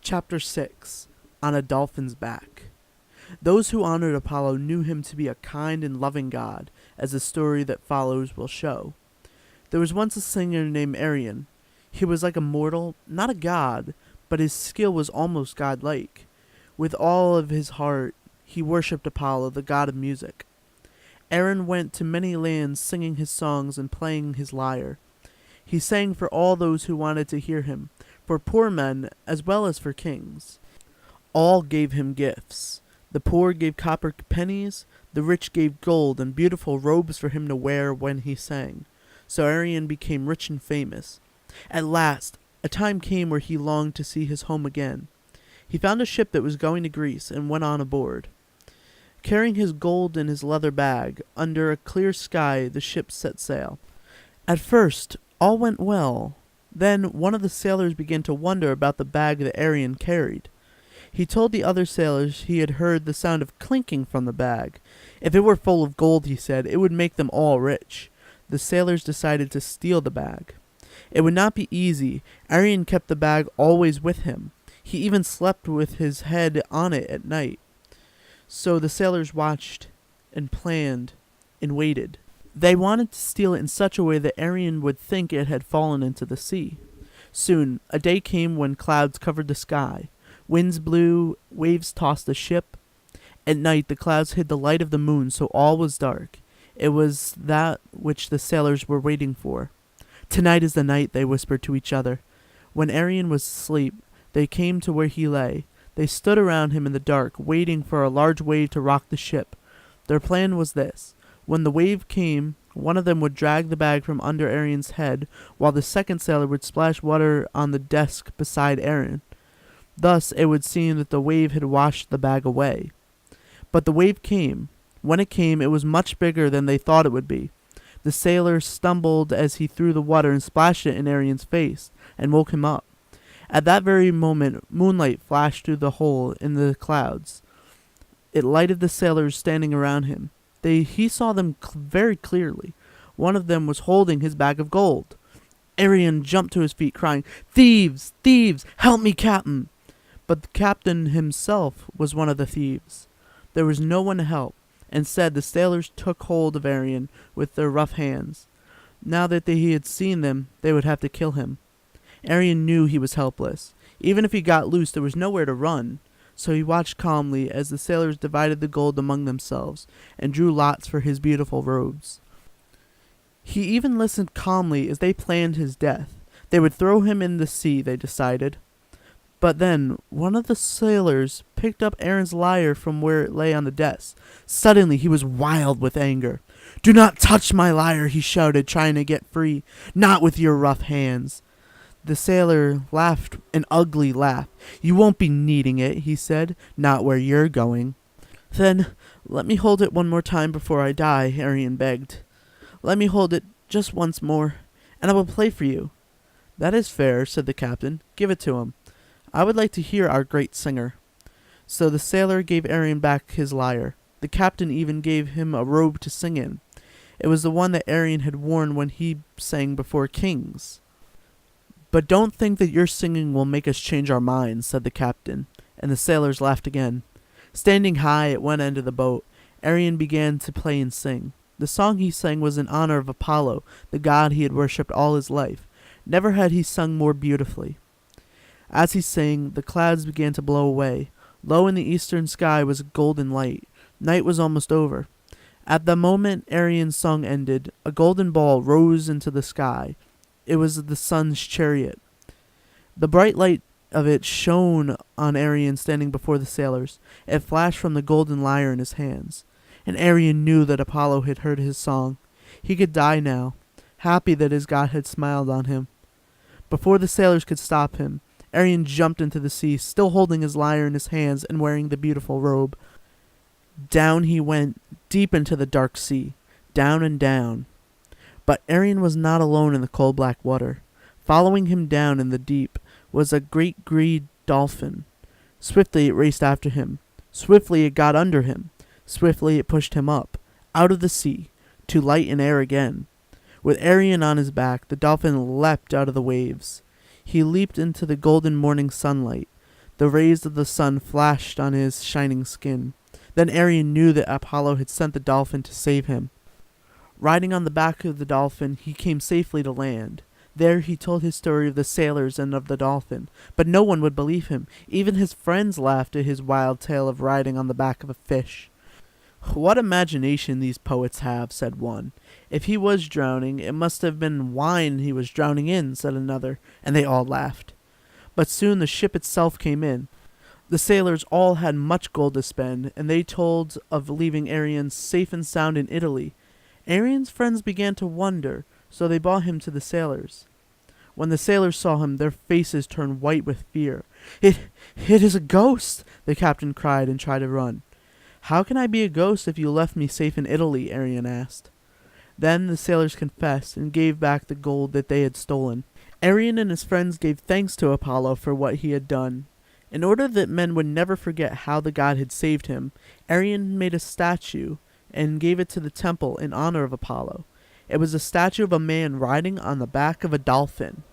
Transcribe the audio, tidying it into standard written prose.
Chapter 6. On a Dolphin's Back. Those who honored Apollo knew him to be a kind and loving god, as the story that follows will show. There was once a singer named Arion. He was like a mortal, not a god, but his skill was almost godlike. With all of his heart, he worshipped Apollo, the god of music. Aaron went to many lands singing his songs and playing his lyre. He sang for all those who wanted to hear him, for poor men as well as for kings. All gave him gifts. The poor gave copper pennies, the rich gave gold and beautiful robes for him to wear when he sang. So Arion became rich and famous. At last, a time came where he longed to see his home again. He found a ship that was going to Greece and went on aboard. Carrying his gold in his leather bag, under a clear sky the ship set sail. At first, all went well. Then one of the sailors began to wonder about the bag that Arion carried. He told the other sailors he had heard the sound of clinking from the bag. If it were full of gold, he said, it would make them all rich. The sailors decided to steal the bag. It would not be easy. Arion kept the bag always with him. He even slept with his head on it at night. So the sailors watched and planned and waited. They wanted to steal it in such a way that Arion would think it had fallen into the sea. Soon, a day came when clouds covered the sky. Winds blew, waves tossed the ship. At night, the clouds hid the light of the moon, so all was dark. It was that which the sailors were waiting for. "Tonight is the night," they whispered to each other. When Arion was asleep, they came to where he lay. They stood around him in the dark, waiting for a large wave to rock the ship. Their plan was this. When the wave came, one of them would drag the bag from under Arion's head, while the second sailor would splash water on the desk beside Arion. Thus it would seem that the wave had washed the bag away. But the wave came. When it came, it was much bigger than they thought it would be. The sailor stumbled as he threw the water and splashed it in Arion's face, and woke him up. At that very moment, moonlight flashed through the hole in the clouds. It lighted the sailors standing around him. He saw them very clearly. One of them was holding his bag of gold. Arion jumped to his feet, crying, "Thieves! Thieves! Help me, Captain!" But the captain himself was one of the thieves. There was no one to help. Instead, the sailors took hold of Arion with their rough hands. Now that he had seen them, they would have to kill him. Arion knew he was helpless. Even if he got loose, there was nowhere to run. So he watched calmly as the sailors divided the gold among themselves and drew lots for his beautiful robes. He even listened calmly as they planned his death. They would throw him in the sea, they decided. But then, one of the sailors picked up Aaron's lyre from where it lay on the desk. Suddenly, he was wild with anger. "Do not touch my lyre," he shouted, trying to get free. "Not with your rough hands." The sailor laughed an ugly laugh. "You won't be needing it," he said. "Not where you're going." "Then, let me hold it one more time before I die," Arion begged. "Let me hold it just once more, and I will play for you." "That is fair," said the captain. "Give it to him. I would like to hear our great singer." So the sailor gave Arion back his lyre. The captain even gave him a robe to sing in. It was the one that Arion had worn when he sang before kings. "But don't think that your singing will make us change our minds," said the captain, and the sailors laughed again. Standing high at one end of the boat, Arion began to play and sing. The song he sang was in honor of Apollo, the god he had worshipped all his life. Never had he sung more beautifully. As he sang, the clouds began to blow away. Low in the eastern sky was a golden light. Night was almost over. At the moment Arion's song ended, a golden ball rose into the sky. It was the sun's chariot. The bright light of it shone on Arion standing before the sailors. It flashed from the golden lyre in his hands. And Arion knew that Apollo had heard his song. He could die now, happy that his god had smiled on him. Before the sailors could stop him, Arion jumped into the sea, still holding his lyre in his hands and wearing the beautiful robe. Down he went, deep into the dark sea, down and down. But Arion was not alone in the cold black water. Following him down in the deep was a great green dolphin. Swiftly it raced after him. Swiftly it got under him. Swiftly it pushed him up, out of the sea, to light and air again. With Arion on his back, the dolphin leapt out of the waves. He leaped into the golden morning sunlight. The rays of the sun flashed on his shining skin. Then Arion knew that Apollo had sent the dolphin to save him. Riding on the back of the dolphin, he came safely to land. There he told his story of the sailors and of the dolphin, but no one would believe him. Even his friends laughed at his wild tale of riding on the back of a fish. "What imagination these poets have," said one. "If he was drowning, it must have been wine he was drowning in," said another, and they all laughed. But soon the ship itself came in. The sailors all had much gold to spend, and they told of leaving Arion safe and sound in Italy. Arion's friends began to wonder, so they brought him to the sailors. When the sailors saw him, their faces turned white with fear. It is a ghost!" the captain cried and tried to run. "How can I be a ghost if you left me safe in Italy?" Arion asked. Then the sailors confessed and gave back the gold that they had stolen. Arion and his friends gave thanks to Apollo for what he had done. In order that men would never forget how the god had saved him, Arion made a statue and gave it to the temple in honor of Apollo. It was a statue of a man riding on the back of a dolphin.